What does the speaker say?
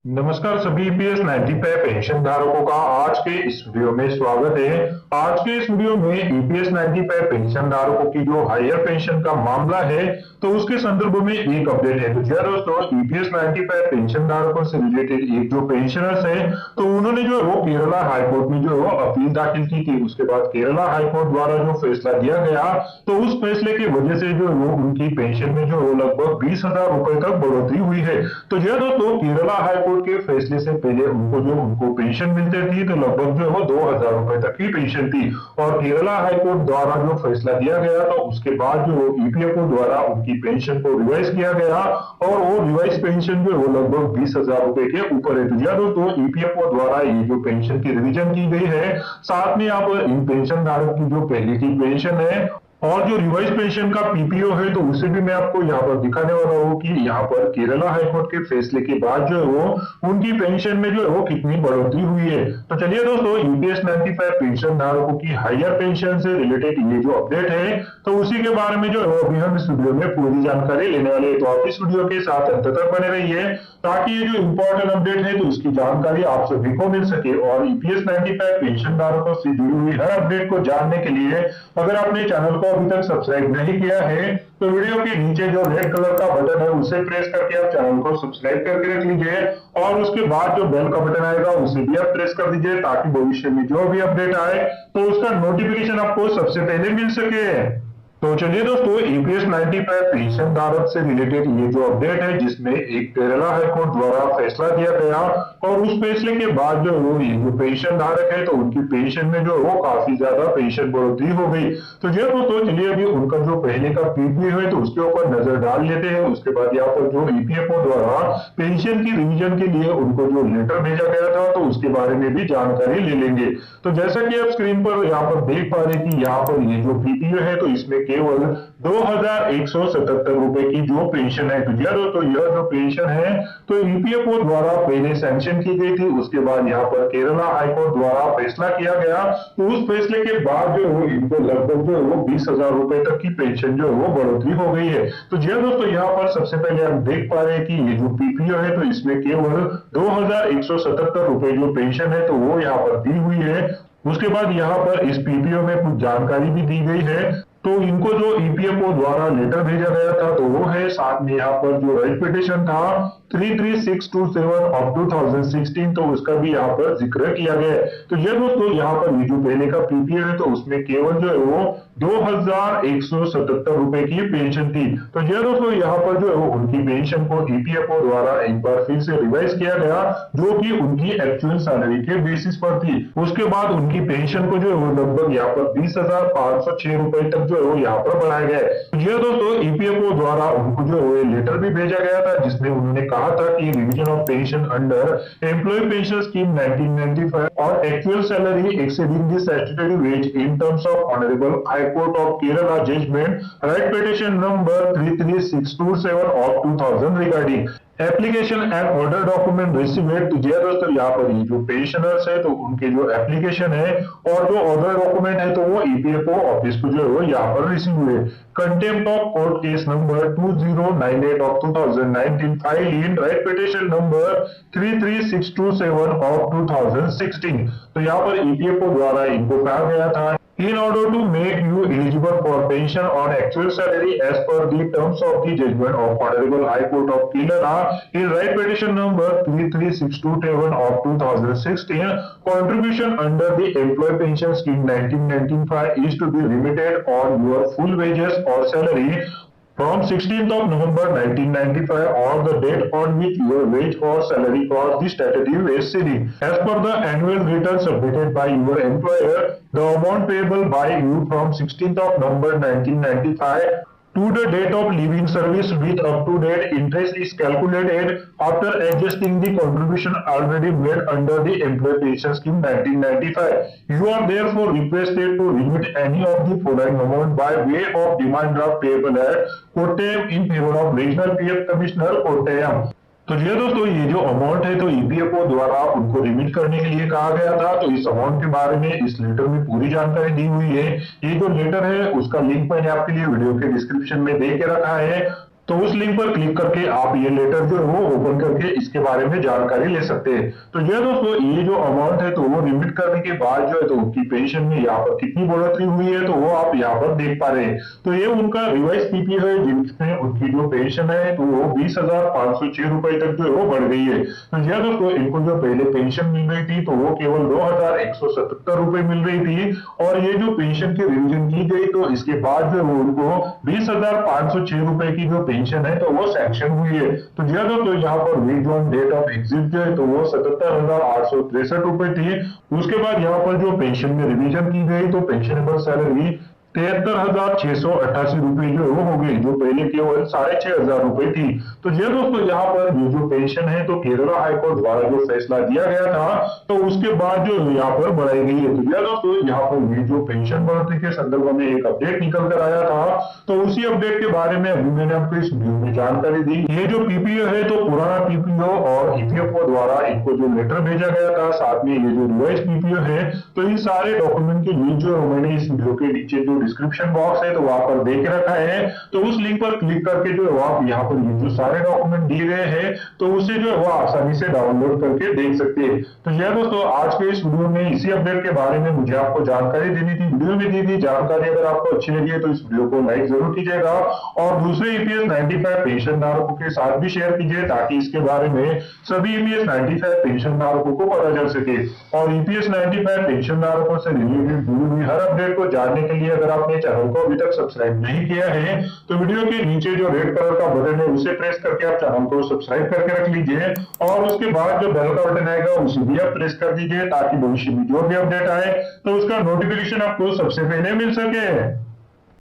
नमस्कार सभी EPS 95 pension धारकों का आज के इस वीडियो में स्वागत है। आज के इस वीडियो में ईपीएस 95 पेंशन धारकों की जो हायर पेंशन का मामला है तो उसके संदर्भ में एक अपडेट है। तो जी दोस्तों, ईपीएस 95 पेंशन धारकों से रिलेटेड एक जो पेंशनर्स है तो उन्होंने जो है वो केरला हाईकोर्ट में जो है वो अपील दाखिल की थी। उसके बाद केरला हाईकोर्ट द्वारा जो फैसला दिया गया तो उस फैसले की वजह से जो है वो उनकी पेंशन में जो लगभग 20,000 रुपए तक बढ़ोतरी हुई है। तो जी दोस्तों, केरला हाईकोर्ट के फैसले से पहले उनको पेंशन मिलती थी तो लगभग जो है वो 2,000 रुपए तक की पेंशन थी, और केरला हाईकोर्ट द्वारा जो फैसला दिया गया तो उसके बाद जो ईपीएफओ द्वारा उनकी पेंशन को रिवाइज किया गया और वो रिवाइज पेंशन जो है वो लगभग 20,000 रुपए के ऊपर है। तो दोस्तों, ईपीएफओ द्वारा ये जो पेंशन की रिवीजन की गई है, साथ में यहाँ पर इन पेंशन धारक की जो पहले की पेंशन है और जो रिवाइज पेंशन का पीपीओ है तो उसे भी मैं आपको यहाँ पर दिखाने वाला हूँ कि यहाँ पर केरला हाईकोर्ट के फैसले के बाद जो है वो उनकी पेंशन में जो है वो कितनी बढ़ोतरी हुई है। तो चलिए दोस्तों, ईपीएस 95 पेंशन धारकों की हायर पेंशन से रिलेटेड ये जो अपडेट है तो उसी के बारे में जो है वो अभी हम इस वीडियो में पूरी जानकारी लेने वाले हैं। तो आप इस वीडियो के साथ अंत तक बने रहिए ताकि ये जो इंपॉर्टेंट अपडेट है तो इसकी जानकारी आप सभी को मिल सके। और ईपीएस 95 पेंशन धारकों से जुड़ी हुई हर अपडेट को जानने के लिए अगर आपने चैनल को अभी तक सब्सक्राइब नहीं किया है तो वीडियो के नीचे जो रेड कलर का बटन है उसे प्रेस करके आप चैनल को सब्सक्राइब करके रख लीजिए, और उसके बाद जो बेल का बटन आएगा उसे भी आप प्रेस कर दीजिए ताकि भविष्य में जो भी अपडेट आए तो उसका नोटिफिकेशन आपको सबसे पहले मिल सके। तो चलिए दोस्तों, ईपीएस 95 पेंशन धारक से रिलेटेड ये जो अपडेट है जिसमें एक केरला हाईकोर्ट द्वारा फैसला दिया गया और उस फैसले के बाद जो वो ये जो पेंशन धारक है तो उनकी पेंशन में जो वो काफी ज्यादा पेंशन बढ़ोतरी हो गई। तो जी दोस्तों, चलिए अभी उनका जो पहले का पीपीओ है तो उसके ऊपर नजर डाल लेते हैं। उसके बाद यहाँ पर जो ईपीएफओ द्वारा पेंशन की रिवीजन के लिए उनको जो लेटर भेजा गया था तो उसके बारे में भी जानकारी ले लेंगे। तो जैसा कि आप स्क्रीन पर यहाँ पर देख पा रहे कि यहाँ पर ये जो पीपीओ है तो इसमें केवल 2,177 रुपए की जो पेंशन है। तो यह जो पेंशन है तो ईपीएफओ द्वारा पहले सैंक्शन की गई थी, उसके बाद यहाँ पर केरला हाईकोर्ट द्वारा फैसला किया गया तो उस फैसले के बाद जो इनको लगभग जो वो 20,000 रुपए तक की पेंशन जो वो बढ़ोतरी हो गई है। तो जी दोस्तों, यहाँ पर सबसे पहले हम देख पा रहे हैं कि ये जो पीपीओ है तो इसमें केवल 2,177 रुपए जो पेंशन है तो वो यहाँ पर दी हुई है। उसके बाद यहाँ पर इस पीपीओ में कुछ जानकारी भी दी गई है। तो इनको जो ईपीएफओ द्वारा लेटर भेजा गया था तो वो है, साथ में यहाँ पर जो राइट पिटिशन था 33627 ऑफ 2016 तो उसका भी यहाँ पर जिक्र किया गया है। तो ये दोस्तों, यहाँ पर ये जो पहले का पीपीओ है तो उसमें केवल जो है वो 2,177 रुपए की पेंशन थी। तो ये दोस्तों, यहाँ पर जो है वो उनकी पेंशन को ईपीएफओ द्वारा एक बार फिर से रिवाइज किया गया जो कि उनकी एक्चुअल सैलरी के बेसिस पर थी। उसके बाद उनकी पेंशन को जो है वो लगभग यहाँ पर 20,506 रुपए तक जो है वो यहाँ पर बढ़ाया गया है। ये दोस्तों, ईपीएफओ द्वारा उनको जो है लेटर भी भेजा गया था जिसमें उन्होंने कहा था कि revision of pension under employ pension scheme 1995 और actual salary exceeding the statutory wage in terms of honourable high court of Kerala judgement writ petition number 33627 of 2000 regarding application and order document received. तो दोस्तों, यहाँ पर ये जो pensioners है तो उनके जो एप्लीकेशन है और जो ऑर्डर डॉक्यूमेंट है तो वो ईपीएफओ ऑफिस को जो है वो यहाँ पर रिसीव हुए। Contempt of court case number 2098 of 2019 file in right petition number 33627 of 2016। तो यहाँ पर ईपीएफओ द्वारा इनको कहा गया था in order to make you eligible for pension on actual salary as per the terms of the judgment of Honorable High Court of Kerala in right petition number 33627 of 2016, contribution under the Employee Pension Scheme 1995 is to be remitted on your full wages or salary from 16th of November 1995 or the date on which your wage or salary crossed the statutory wage ceiling. As per the annual return submitted by your employer, the amount payable by you from 16th of November 1995 to the date of leaving service with up-to-date interest is calculated after adjusting the contribution already made under the Employee Pension Scheme 1995. You are therefore requested to remit any of the following amount by way of demand draft payable at Kottayam in favor of Regional PF Commissioner Kottayam. तो ये दोस्तों, ये जो amount है तो EPFO द्वारा उनको remit करने के लिए कहा गया था। तो इस अमाउंट के बारे में इस लेटर में पूरी जानकारी दी हुई है। ये जो लेटर है उसका लिंक मैंने आपके लिए वीडियो के डिस्क्रिप्शन में दे के रखा है। तो उस लिंक पर क्लिक करके आप ये लेटर जो है वो ओपन करके इसके बारे में जानकारी ले सकते हैं। तो ये दोस्तों ये जो अमाउंट है तो वो रिमिट करने के बाद जो है तो उनकी पेंशन में यहाँ पर कितनी बढ़ोतरी हुई है तो वो आप यहाँ पर देख पा रहे हैं। तो ये उनका रिवाइज पीपी है जिसमें उनकी जो पेंशन है तो वो 20,506 रुपए तक जो है वो बढ़ गई है। तो यह दोस्तों इनको जो पहले पेंशन मिल रही थी तो वो केवल 2,177 रुपए मिल रही थी, और ये जो पेंशन की रिवीजन की गई तो इसके बाद जो है उनको 20,506 रुपए की जो पेंशन है तो वो सैंक्शन हुई है। तो तो यहाँ पर week on date of exit जो है तो वो 77,863 रुपए थी। उसके बाद यहाँ पर जो पेंशन में रिवीजन की गई तो पेंशनेबल सैलरी 73,688 रुपए जो वो हो गई, जो पहले केवल 6,500 रुपए थी। तो ये दोस्तों यहाँ पर ये जो पेंशन है तो केरला हाईकोर्ट द्वारा जो फैसला दिया गया था तो उसके बाद जो यहाँ पर बढ़ाई गई है। तो यह दोस्तों यहाँ पर ये जो पेंशन बढ़ोतरी के संदर्भ में एक अपडेट निकल कर आया था, तो उसी अपडेट के बारे में अभी मैंने आपको इस वीडियो में जानकारी दी। ये जो पीपीओ है तो पुराना पीपीओ और ईपीएफओ द्वारा इनको जो लेटर भेजा गया था, साथ में ये जो रिवाइज पीपीओ है तो इन सारे डॉक्यूमेंट के लिंक जो मैंने इस वीडियो के नीचे जो डिस्क्रिप्शन बॉक्स है तो वहां पर दे के रखा है। तो उस लिंक पर क्लिक करके जो है आप यहाँ पर ये जो सारे डॉक्यूमेंट दिए गए हैं तो उसे जो है वो आसानी से डाउनलोड करके देख सकते हैं। तो यह दोस्तों आज के इस वीडियो में इसी अपडेट के बारे में मुझे आपको जानकारी देनी थी। वीडियो में दी थी जानकारी अगर आपको अच्छी लगी है तो इस वीडियो को लाइक जरूर कीजिएगा और दूसरे ईपीएस 95 पेंशन धारकों के साथ भी शेयर कीजिए ताकि इसके बारे में सभी ईपीएस 95 पेंशन धारकों को पता चल सके। और ईपीएस 95 पेंशन धारकों से रिलेटेड जुड़ी हुई हर अपडेट को जानने के लिए अगर आपने चैनल को अभी तक सब्सक्राइब नहीं किया है तो वीडियो के नीचे जो रेड कलर का बटन है उसे प्रेस करके आप चैनल को सब्सक्राइब करके रख लीजिए, और उसके बाद जो बेल का बटन आएगा उसे भी आप प्रेस कर दीजिए ताकि भविष्य में जो भी अपडेट आए तो उसका नोटिफिकेशन आपको सबसे पहले मिल सके।